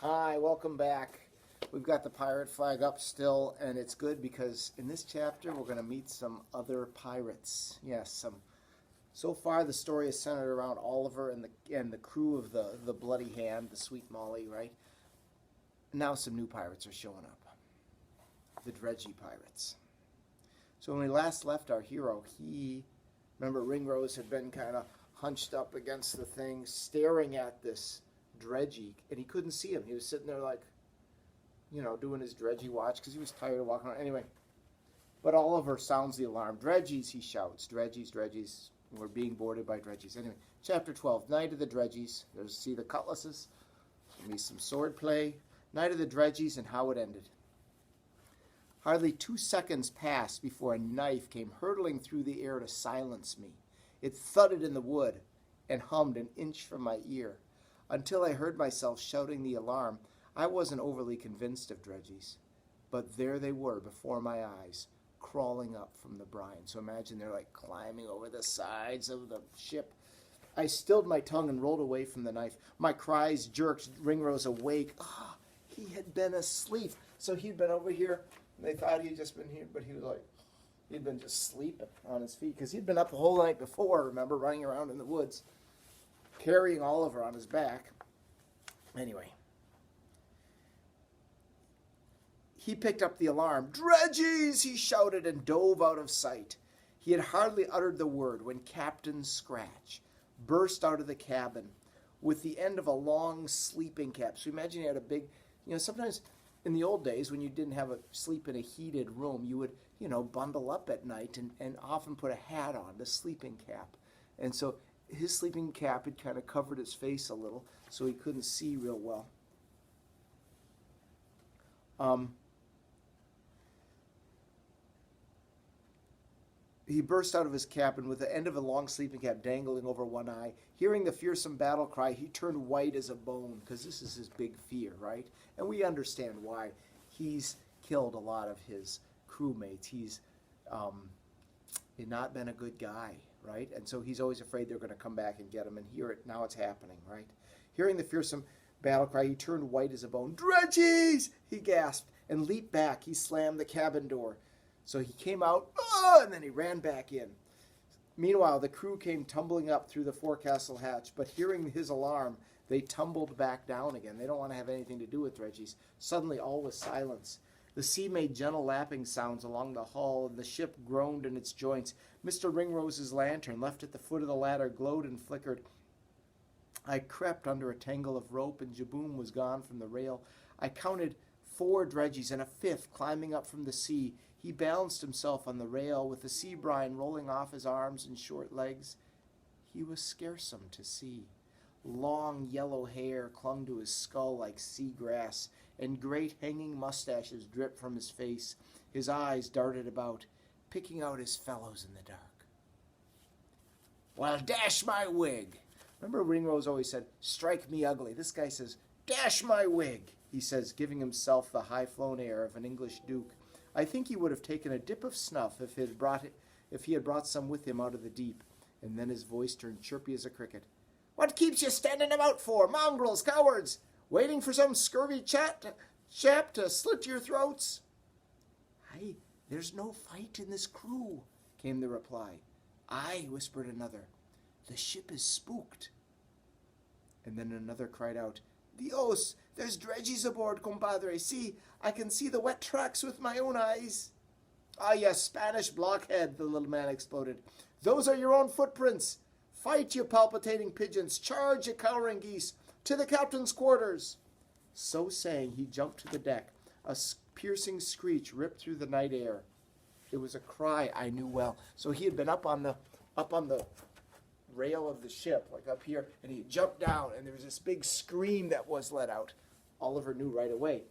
Hi, welcome back. We've got the pirate flag up still, and it's good because in this chapter we're going to meet some other pirates. Yes, some. So far, the story is centered around Oliver and the crew of the Bloody Hand, the Sweet Molly, right? Now some new pirates are showing up. The Dredgy pirates. So when we last left our hero, remember Ringrose had been kind of hunched up against the thing, staring at this Dredgy, and he couldn't see him. He was sitting there like, doing his Dredgy watch because he was tired of walking around. Anyway, but Oliver sounds the alarm. Dredgies, he shouts. Dredgies, Dredgies. We're being boarded by Dredgies. Anyway, chapter 12, Night of the Dredgies. See the cutlasses. There'll be some sword play. Night of the Dredgies and how it ended. Hardly 2 seconds passed before a knife came hurtling through the air to silence me. It thudded in the wood and hummed an inch from my ear. Until I heard myself shouting the alarm, I wasn't overly convinced of Dredgies. But there they were before my eyes, crawling up from the brine. So imagine they're like climbing over the sides of the ship. I stilled my tongue and rolled away from the knife. My cries jerked Ringrose awake. He had been asleep. So he'd been over here. They thought he'd just been here, but he'd been just sleeping on his feet because he'd been up the whole night before, remember, running around in the woods, carrying Oliver on his back. Anyway, he picked up the alarm. Dredgies, he shouted and dove out of sight. He had hardly uttered the word when Captain Scratch burst out of the cabin with the end of a long sleeping cap. So imagine he had a big, sometimes in the old days when you didn't have a sleep in a heated room, you would, bundle up at night and often put a hat on, the sleeping cap. And so his sleeping cap had kind of covered his face a little, so he couldn't see real well. He burst out of his cabin with the end of a long sleeping cap dangling over one eye. Hearing the fearsome battle cry, he turned white as a bone, because this is his big fear, right? And we understand why. He's killed a lot of his crewmates. He's not been a good guy, right? And so he's always afraid they're going to come back and get him. And now it's happening, right? Hearing the fearsome battle cry, he turned white as a bone. Dredgies! He gasped and leaped back. He slammed the cabin door. So he came out, and then he ran back in. Meanwhile, the crew came tumbling up through the forecastle hatch, but hearing his alarm, they tumbled back down again. They don't want to have anything to do with Dredgies. Suddenly, all was silence. The sea made gentle lapping sounds along the hull, and the ship groaned in its joints. Mr. Ringrose's lantern, left at the foot of the ladder, glowed and flickered. I crept under a tangle of rope, and Jaboom was gone from the rail. I counted 4 Dredgies and a 5th climbing up from the sea. He balanced himself on the rail with the sea brine rolling off his arms and short legs. He was scarcesome to see. Long yellow hair clung to his skull like sea grass, and great hanging mustaches dripped from his face. His eyes darted about, picking out his fellows in the dark. Well, dash my wig. Remember Ringrose always said, strike me ugly. This guy says, dash my wig, he says, giving himself the high-flown air of an English duke. I think he would have taken a dip of snuff if he had brought some with him out of the deep. And then his voice turned chirpy as a cricket. What keeps you standing about for, mongrels, cowards? Waiting for some scurvy chap to slit your throats? Aye, there's no fight in this crew, came the reply. Aye, whispered another. The ship is spooked. And then another cried out, Dios, there's Dredgies aboard, compadre. See, I can see the wet tracks with my own eyes. Ah, yes, Spanish blockhead, the little man exploded. Those are your own footprints. Fight, you palpitating pigeons. Charge, you cowering geese. To the captain's quarters. So saying, he jumped to the deck. A piercing screech ripped through the night air. It was a cry I knew well. So he had been up on the rail of the ship, like up here, and he jumped down, and there was this big scream that was let out. Oliver knew right away.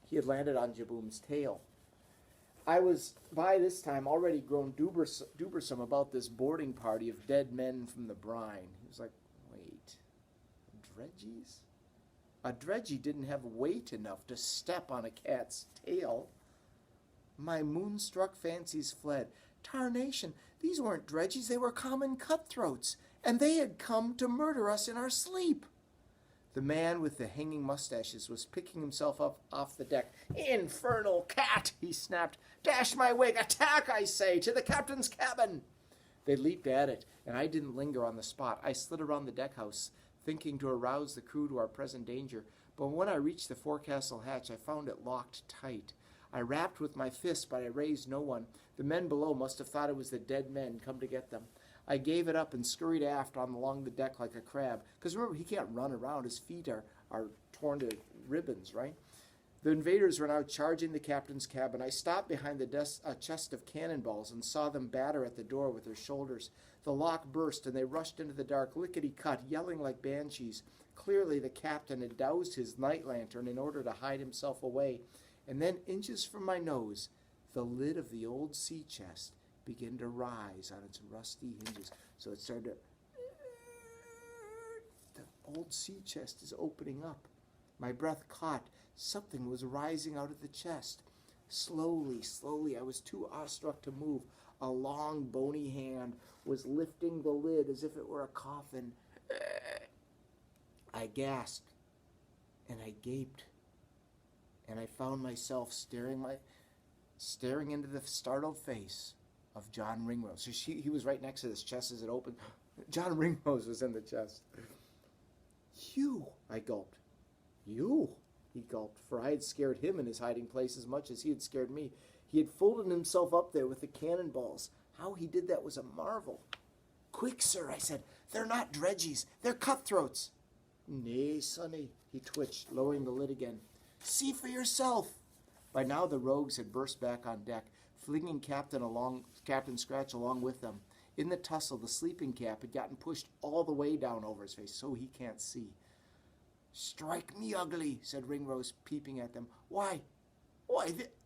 He had landed on Jaboom's tail. I was, by this time, already grown dubersome about this boarding party of dead men from the brine. He was like, wait, Dredgies? A Dredgie didn't have weight enough to step on a cat's tail. My moonstruck fancies fled. Tarnation, these weren't Dredgies, they were common cutthroats, and they had come to murder us in our sleep. The man with the hanging mustaches was picking himself up off the deck. "Infernal cat!" he snapped. "Dash my wig! Attack, I say, to the captain's cabin!" They leaped at it, and I didn't linger on the spot. I slid around the deckhouse, thinking to arouse the crew to our present danger. But when I reached the forecastle hatch, I found it locked tight. I rapped with my fist, but I raised no one. The men below must have thought it was the dead men come to get them. I gave it up and scurried aft on along the deck like a crab. Because remember, he can't run around. His feet are torn to ribbons, right? The invaders were now charging the captain's cabin. I stopped behind the chest of cannonballs and saw them batter at the door with their shoulders. The lock burst, and they rushed into the dark, lickety-cut, yelling like banshees. Clearly, the captain had doused his night lantern in order to hide himself away. And then, inches from my nose, the lid of the old sea chest began to rise on its rusty hinges. So it started to... The old sea chest is opening up. My breath caught. Something was rising out of the chest. Slowly, slowly, I was too awestruck to move. A long, bony hand was lifting the lid as if it were a coffin. I gasped, and I gaped, and I found myself staring into the startled face of John Ringrose. So he was right next to this chest as it opened. John Ringrose was in the chest. "You," I gulped. "You," he gulped, for I had scared him in his hiding place as much as he had scared me. He had folded himself up there with the cannonballs. How he did that was a marvel. "Quick, sir," I said. "They're not dredgies. They're cutthroats." "Nay, sonny," he twitched, lowering the lid again. "See for yourself." By now the rogues had burst back on deck, flinging Captain Scratch along with them. In the tussle, the sleeping cap had gotten pushed all the way down over his face, so he can't see. "Strike me ugly," said Ringrose, peeping at them. Why,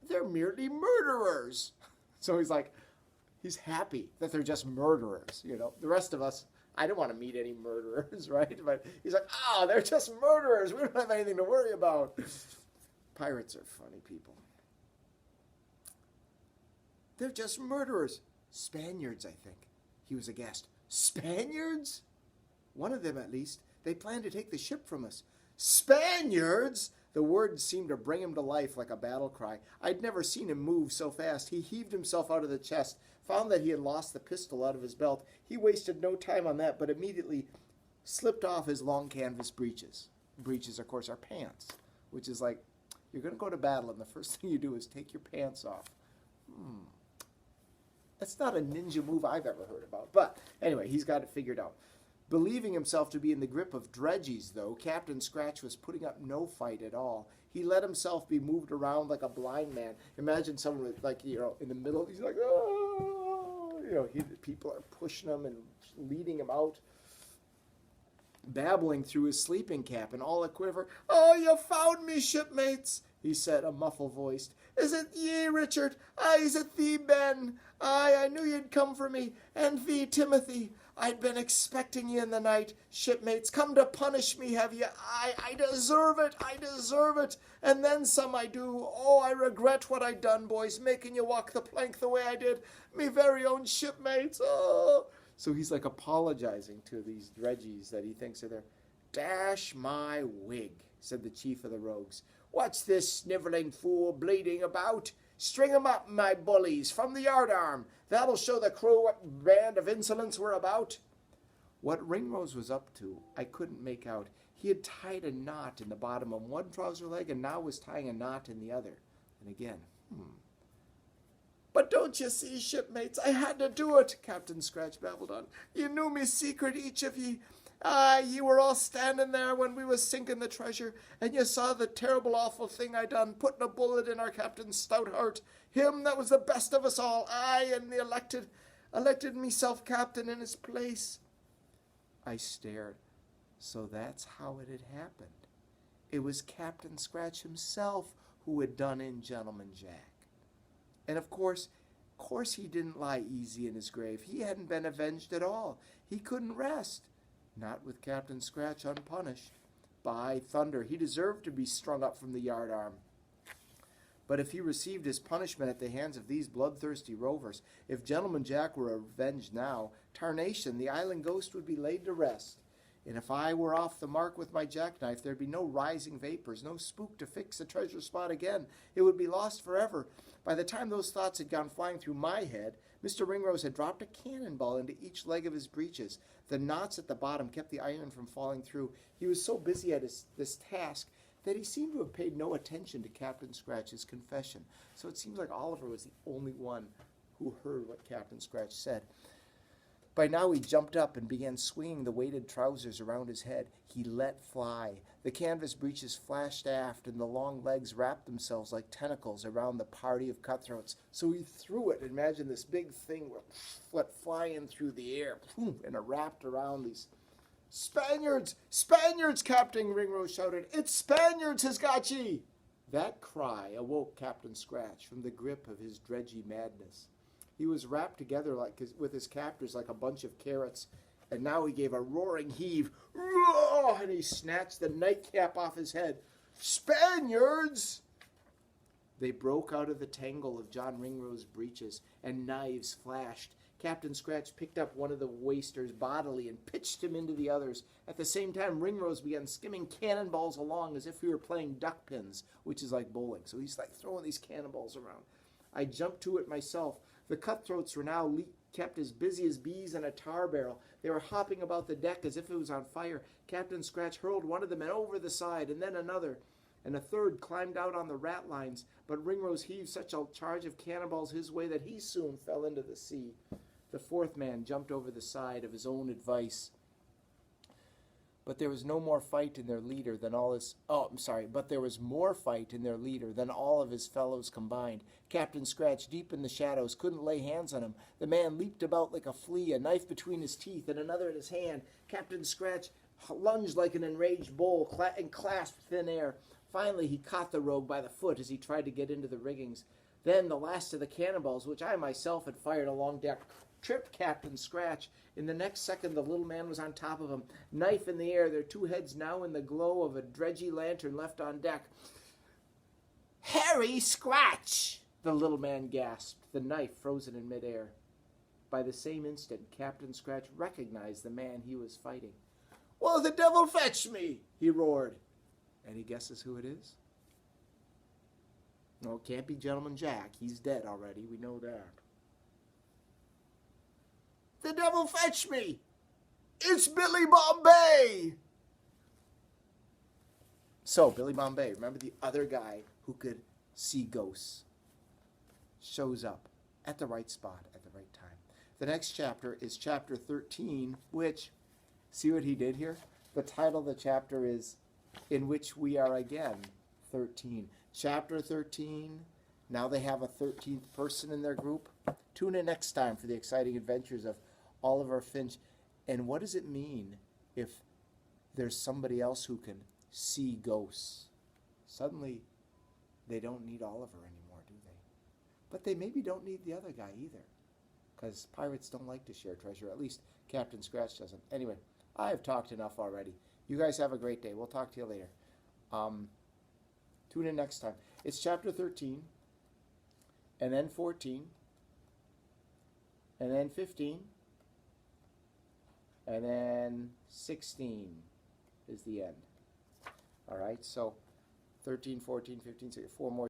they're merely murderers." So he's happy that they're just murderers, you know. The rest of us, I don't want to meet any murderers, right? But he's like, they're just murderers. We don't have anything to worry about. Pirates are funny people. "They're just murderers. Spaniards, I think." He was aghast. "Spaniards?" "One of them, at least. They plan to take the ship from us." "Spaniards!" The word seemed to bring him to life like a battle cry. I'd never seen him move so fast. He heaved himself out of the chest, found that he had lost the pistol out of his belt. He wasted no time on that, but immediately slipped off his long canvas breeches. Breeches, of course, are pants, which is like, you're going to go to battle, and the first thing you do is take your pants off. That's not a ninja move I've ever heard about. But anyway, he's got it figured out. Believing himself to be in the grip of dredgies, though, Captain Scratch was putting up no fight at all. He let himself be moved around like a blind man. Imagine someone with, in the middle. He's like, oh, people are pushing him and leading him out, babbling through his sleeping cap, and all a quiver. "Oh, you found me, shipmates," he said, a muffled voice. "Is it ye, Richard? Aye, is it thee, Ben? Aye, I knew you'd come for me. And thee, Timothy. I'd been expecting ye in the night. Shipmates, come to punish me, have ye? Aye, I deserve it. And then some I do. Oh, I regret what I done, boys, making you walk the plank the way I did. Me very own shipmates, oh." So he's apologizing to these dredgies that he thinks are there. "Dash my wig," said the chief of the rogues. "What's this snivelling fool bleeding about? String 'em up, my bullies, from the yardarm. That'll show the crew what brand of insolence we're about." What Ringrose was up to, I couldn't make out. He had tied a knot in the bottom of one trouser leg and now was tying a knot in the other. And again, "But don't you see, shipmates, I had to do it," Captain Scratch babbled on. "You knew me secret, each of ye. Aye, ye were all standing there when we was sinking the treasure, and ye saw the terrible awful thing I done, putting a bullet in our captain's stout heart, him that was the best of us all, aye, and the elected meself captain in his place." I stared. So that's how it had happened. It was Captain Scratch himself who had done in Gentleman Jack. And of course he didn't lie easy in his grave. He hadn't been avenged at all. He couldn't rest. Not with Captain Scratch unpunished. By thunder, he deserved to be strung up from the yardarm. But if he received his punishment at the hands of these bloodthirsty rovers, if Gentleman Jack were avenged now, tarnation, the island ghost would be laid to rest. And if I were off the mark with my jackknife, there'd be no rising vapors, no spook to fix the treasure spot again. It would be lost forever. By the time those thoughts had gone flying through my head, Mr. Ringrose had dropped a cannonball into each leg of his breeches. The knots at the bottom kept the iron from falling through. He was so busy at this task that he seemed to have paid no attention to Captain Scratch's confession. So it seems like Oliver was the only one who heard what Captain Scratch said. By now he jumped up and began swinging the weighted trousers around his head. He let fly. The canvas breeches flashed aft, and the long legs wrapped themselves like tentacles around the party of cutthroats. So he threw it. Imagine this big thing went flying through the air, and it wrapped around these Spaniards! Spaniards! Captain Ringrose shouted. It's Spaniards has got ye! That cry awoke Captain Scratch from the grip of his dredgy madness. He was wrapped together with his captors like a bunch of carrots, and now he gave a roaring heave, and he snatched the nightcap off his head. Spaniards! They broke out of the tangle of John Ringrose's breeches, and knives flashed. Captain Scratch picked up one of the wasters bodily and pitched him into the others. At the same time, Ringrose began skimming cannonballs along as if we were playing duck pins, which is like bowling. So he's like throwing these cannonballs around. I jumped to it myself. The cutthroats were now kept as busy as bees in a tar barrel. They were hopping about the deck as if it was on fire. Captain Scratch hurled one of the men over the side, and then another, and a third climbed out on the rat lines. But Ringrose heaved such a charge of cannonballs his way that he soon fell into the sea. The fourth man jumped over the side of his own advice. But there was more fight in their leader than all of his fellows combined. Captain Scratch, deep in the shadows, couldn't lay hands on him. The man leaped about like a flea, a knife between his teeth and another in his hand. Captain Scratch lunged like an enraged bull and clasped thin air. Finally, he caught the rogue by the foot as he tried to get into the riggings. Then the last of the cannonballs, which I myself had fired along deck, tripped Captain Scratch. In the next second, the little man was on top of him, knife in the air, their two heads now in the glow of a dredgy lantern left on deck. Harry Scratch! The little man gasped, the knife frozen in midair. By the same instant, Captain Scratch recognized the man he was fighting. Well, the devil fetch me! He roared. Any guesses who it is? No, it can't be Gentleman Jack. He's dead already. We know that. The devil fetch me! It's Billy Bombay! So, Billy Bombay, remember the other guy who could see ghosts, shows up at the right spot at the right time. The next chapter is chapter 13, which, see what he did here? The title of the chapter is In Which We Are Again 13. Chapter 13, now they have a 13th person in their group. Tune in next time for the exciting adventures of Oliver Finch. And what does it mean if there's somebody else who can see ghosts? Suddenly, they don't need Oliver anymore, do they? But they maybe don't need the other guy either, because pirates don't like to share treasure. At least Captain Scratch doesn't. Anyway, I have talked enough already. You guys have a great day. We'll talk to you later. Tune in next time. It's chapter 13, and then 14, and then 15, and then 16 is the end. All right, so 13, 14, 15, 16, 4 more.